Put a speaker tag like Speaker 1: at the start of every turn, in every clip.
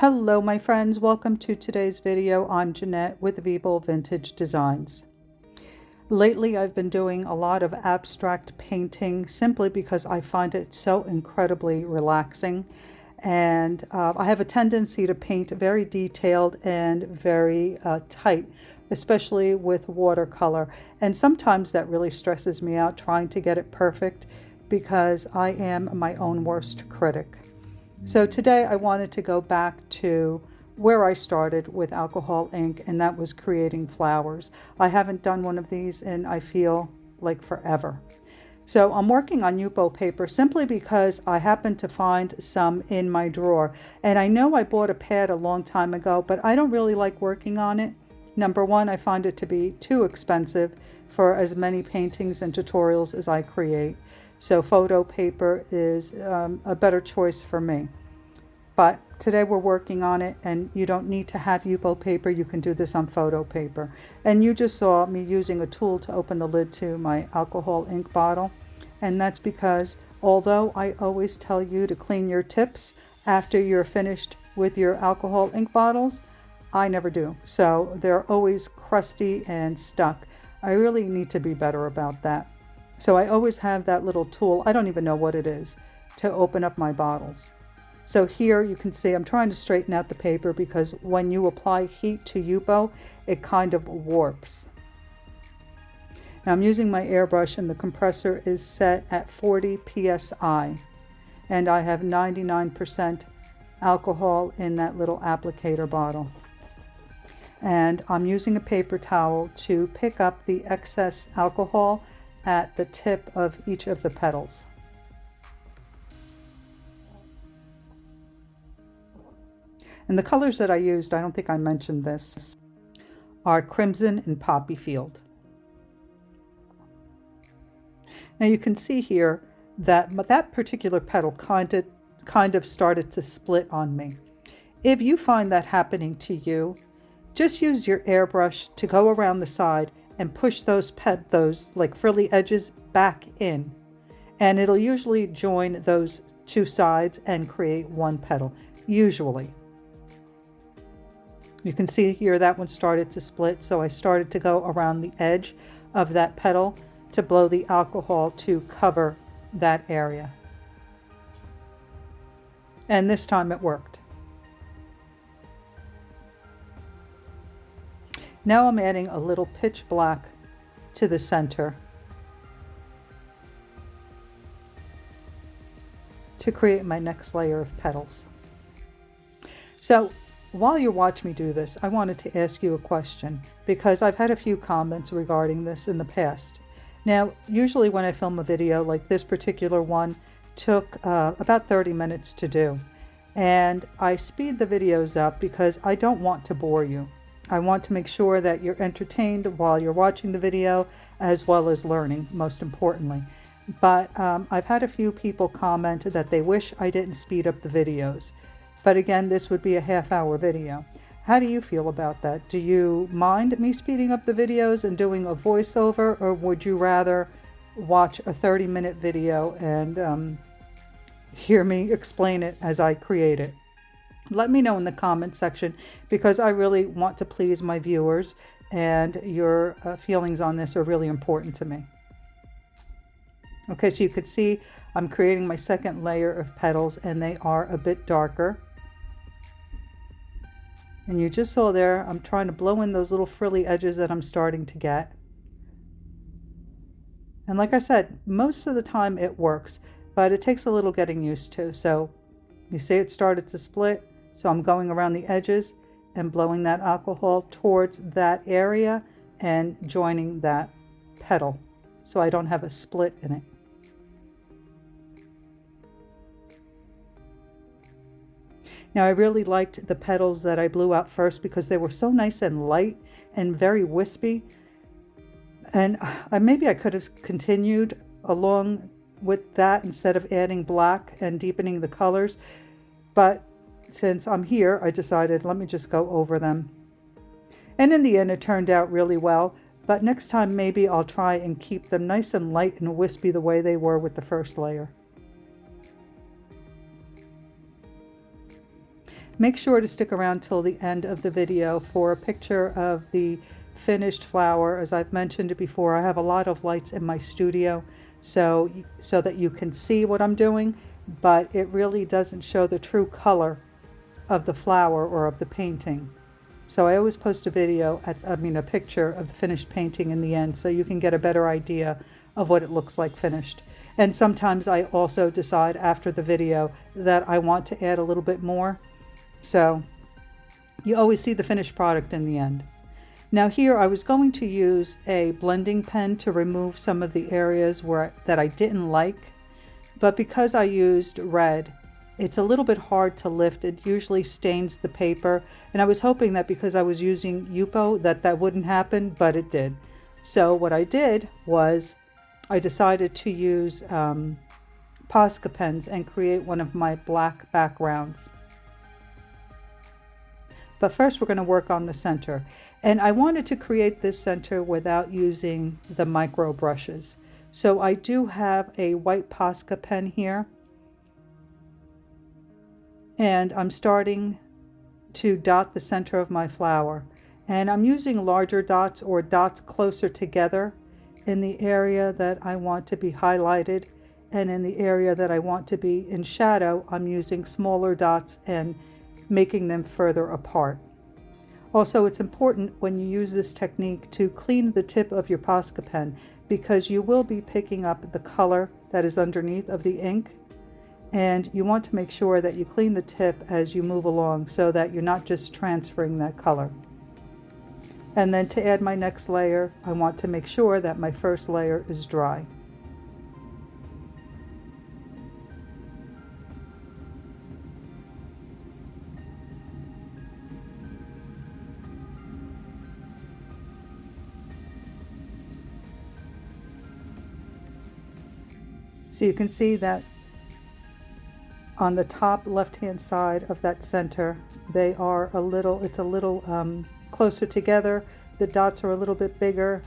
Speaker 1: Hello my friends, welcome to today's video. I'm Jeanette with Vivo Vintage Designs. Lately I've been doing a lot of abstract painting simply because I find it so incredibly relaxing, and I have a tendency to paint very detailed and very tight, especially with watercolor, and sometimes that really stresses me out trying to get it perfect because I am my own worst critic. So today I wanted to go back to where I started with alcohol ink, and that was creating flowers. I haven't done one of these in, I feel like, forever. So I'm working on Yupo paper simply because I happened to find some in my drawer. And I know I bought a pad a long time ago, but I don't really like working on it. Number one, I find it to be too expensive for as many paintings and tutorials as I create. So photo paper is a better choice for me. But today we're working on it, and you don't need to have Yupo paper. You can do this on photo paper. And you just saw me using a tool to open the lid to my alcohol ink bottle. And that's because although I always tell you to clean your tips after you're finished with your alcohol ink bottles, I never do. So they're always crusty and stuck. I really need to be better about that. So I always have that little tool, I don't even know what it is, to open up my bottles. So here you can see I'm trying to straighten out the paper because when you apply heat to Yupo, it kind of warps. Now I'm using my airbrush, and the compressor is set at 40 psi, and I have 99% alcohol in that little applicator bottle. And I'm using a paper towel to pick up the excess alcohol at the tip of each of the petals. And the colors that I used, I don't think I mentioned this, are Crimson and Poppy Field. Now you can see here that that particular petal kind of started to split on me. If you find that happening to you, just use your airbrush to go around the side and push those like frilly edges back in, and it'll usually join those two sides and create one petal, usually. You can see here that one started to split, so I started to go around the edge of that petal to blow the alcohol to cover that area. And this time it worked. Now I'm adding a little pitch black to the center to create my next layer of petals. So while you're watching me do this, I wanted to ask you a question because I've had a few comments regarding this in the past. Now, usually when I film a video like this particular one took about 30 minutes to do, and I speed the videos up because I don't want to bore you. I want to make sure that you're entertained while you're watching the video, as well as learning, most importantly. But I've had a few people comment that they wish I didn't speed up the videos. But again, this would be a half-hour video. How do you feel about that? Do you mind me speeding up the videos and doing a voiceover, or would you rather watch a 30-minute video and hear me explain it as I create it? Let me know in the comment section because I really want to please my viewers, and your feelings on this are really important to me. Okay, so you could see I'm creating my second layer of petals, and they are a bit darker. And you just saw there, I'm trying to blow in those little frilly edges that I'm starting to get. And like I said, most of the time it works, but it takes a little getting used to. So you see it started to split. So I'm going around the edges and blowing that alcohol towards that area and joining that petal so I don't have a split in it. Now I really liked the petals that I blew out first because they were so nice and light and very wispy. And maybe I could have continued along with that instead of adding black and deepening the colors. But since I'm here, I decided let me just go over them. And in the end, it turned out really well. But next time, maybe I'll try and keep them nice and light and wispy the way they were with the first layer. Make sure to stick around till the end of the video for a picture of the finished flower. As I've mentioned before, I have a lot of lights in my studio so that you can see what I'm doing, but it really doesn't show the true color of the flower or of the painting. So I always post a picture of the finished painting in the end so you can get a better idea of what it looks like finished. And sometimes I also decide after the video that I want to add a little bit more. So you always see the finished product in the end. Now here I was going to use a blending pen to remove some of the areas that I didn't like, but because I used red, it's a little bit hard to lift. It usually stains the paper, and I was hoping that because I was using Yupo that wouldn't happen, but it did. So what I did was I decided to use Posca pens and create one of my black backgrounds. But first we're going to work on the center. And I wanted to create this center without using the micro brushes. So I do have a white Posca pen here. And I'm starting to dot the center of my flower. And I'm using larger dots or dots closer together in the area that I want to be highlighted. And in the area that I want to be in shadow, I'm using smaller dots and making them further apart. Also, it's important when you use this technique to clean the tip of your Posca pen, because you will be picking up the color that is underneath of the ink, and you want to make sure that you clean the tip as you move along so that you're not just transferring that color. And then to add my next layer, I want to make sure that my first layer is dry. So you can see that on the top left-hand side of that center, it's a little closer together. The dots are a little bit bigger.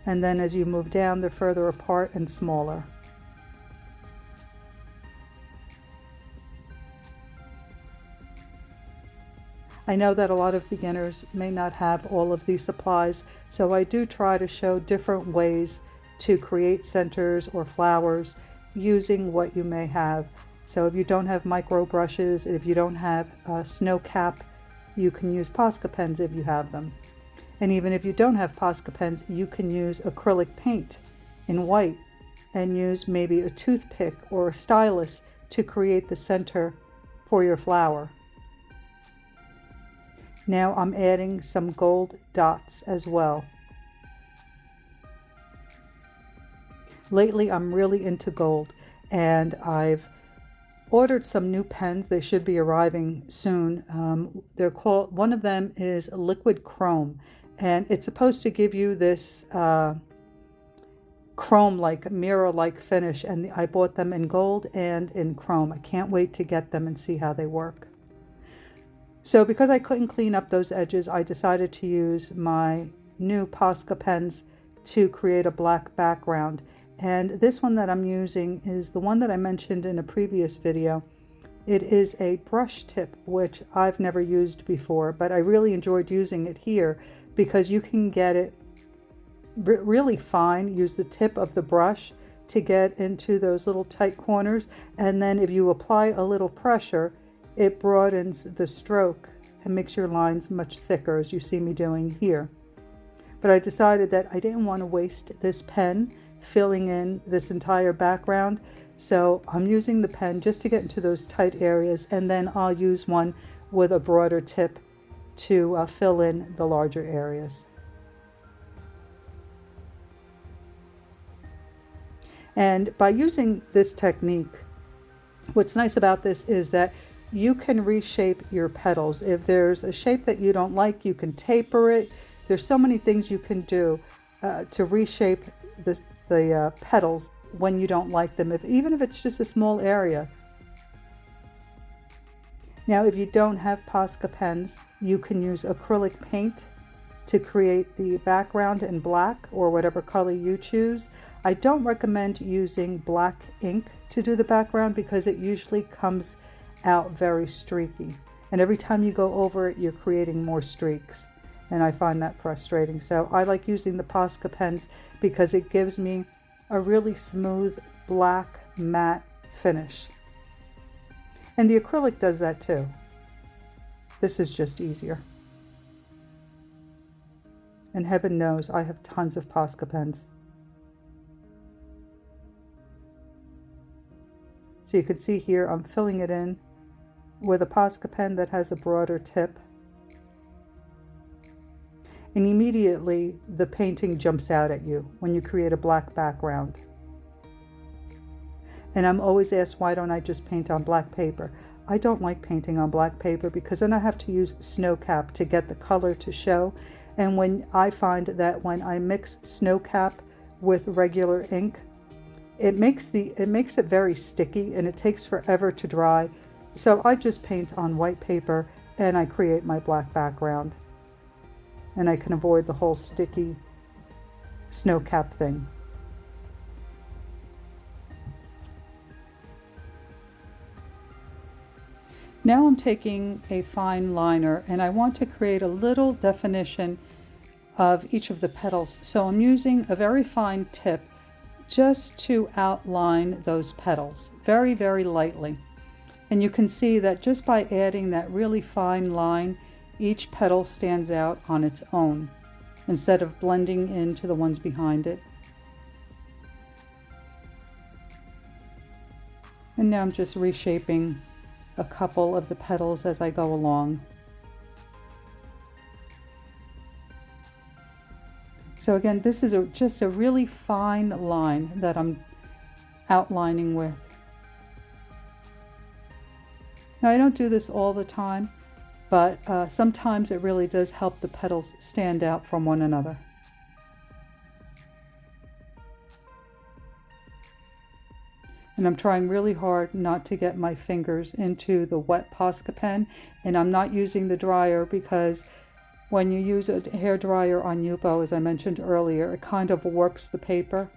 Speaker 1: And then as you move down, they're further apart and smaller. I know that a lot of beginners may not have all of these supplies, so I do try to show different ways to create centers or flowers using what you may have. So if you don't have micro brushes, if you don't have a snow cap, you can use Posca pens if you have them. And even if you don't have Posca pens, you can use acrylic paint in white and use maybe a toothpick or a stylus to create the center for your flower. Now I'm adding some gold dots as well. Lately I'm really into gold, and I've ordered some new pens. They should be arriving soon. One of them is liquid chrome, and it's supposed to give you this chrome-like, mirror-like finish, and I bought them in gold and in chrome. I can't wait to get them and see how they work. So because I couldn't clean up those edges, I decided to use my new Posca pens to create a black background. And this one that I'm using is the one that I mentioned in a previous video. It is a brush tip, which I've never used before, but I really enjoyed using it here because you can get it really fine. Use the tip of the brush to get into those little tight corners, and then if you apply a little pressure, it broadens the stroke and makes your lines much thicker, as you see me doing here. But I decided that I didn't want to waste this pen filling in this entire background, so I'm using the pen just to get into those tight areas, and then I'll use one with a broader tip to fill in the larger areas. And by using this technique, what's nice about this is that you can reshape your petals. If there's a shape that you don't like, you can taper it. There's so many things you can do to reshape the petals when you don't like them, even if it's just a small area. Now, if you don't have Posca pens, you can use acrylic paint to create the background in black or whatever color you choose. I don't recommend using black ink to do the background because it usually comes out very streaky. And every time you go over it, you're creating more streaks. And I find that frustrating. So I like using the Posca pens because it gives me a really smooth black matte finish. And the acrylic does that too. This is just easier. And heaven knows I have tons of Posca pens. So you can see here I'm filling it in with a Posca pen that has a broader tip. And immediately the painting jumps out at you when you create a black background. And I'm always asked, why don't I just paint on black paper? I don't like painting on black paper because then I have to use snow cap to get the color to show. And when I find that when I mix snow cap with regular ink, it makes it very sticky and it takes forever to dry. So I just paint on white paper and I create my black background. And I can avoid the whole sticky snow cap thing. Now I'm taking a fine liner and I want to create a little definition of each of the petals. So I'm using a very fine tip just to outline those petals very, very lightly. And you can see that just by adding that really fine line, each petal stands out on its own instead of blending into the ones behind it. And now I'm just reshaping a couple of the petals as I go along. So again, this is just a really fine line that I'm outlining with. Now I don't do this all the time, but sometimes it really does help the petals stand out from one another. And I'm trying really hard not to get my fingers into the wet Posca pen, and I'm not using the dryer because when you use a hair dryer on Yupo, as I mentioned earlier, it kind of warps the paper.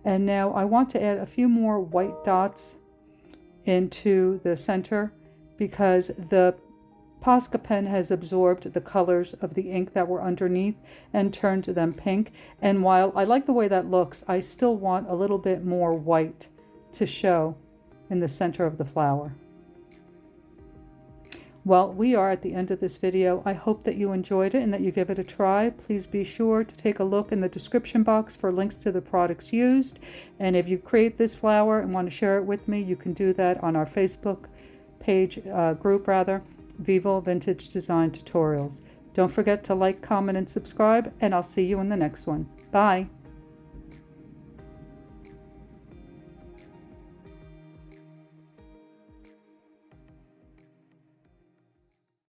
Speaker 1: And now I want to add a few more white dots into the center because the Posca pen has absorbed the colors of the ink that were underneath and turned them pink. And while I like the way that looks, I still want a little bit more white to show in the center of the flower. Well, we are at the end of this video. I hope that you enjoyed it and that you give it a try. Please be sure to take a look in the description box for links to the products used. And if you create this flower and want to share it with me, you can do that on our Facebook page, group rather, Vivo Vintage Design Tutorials. Don't forget to like, comment, and subscribe, and I'll see you in the next one. Bye.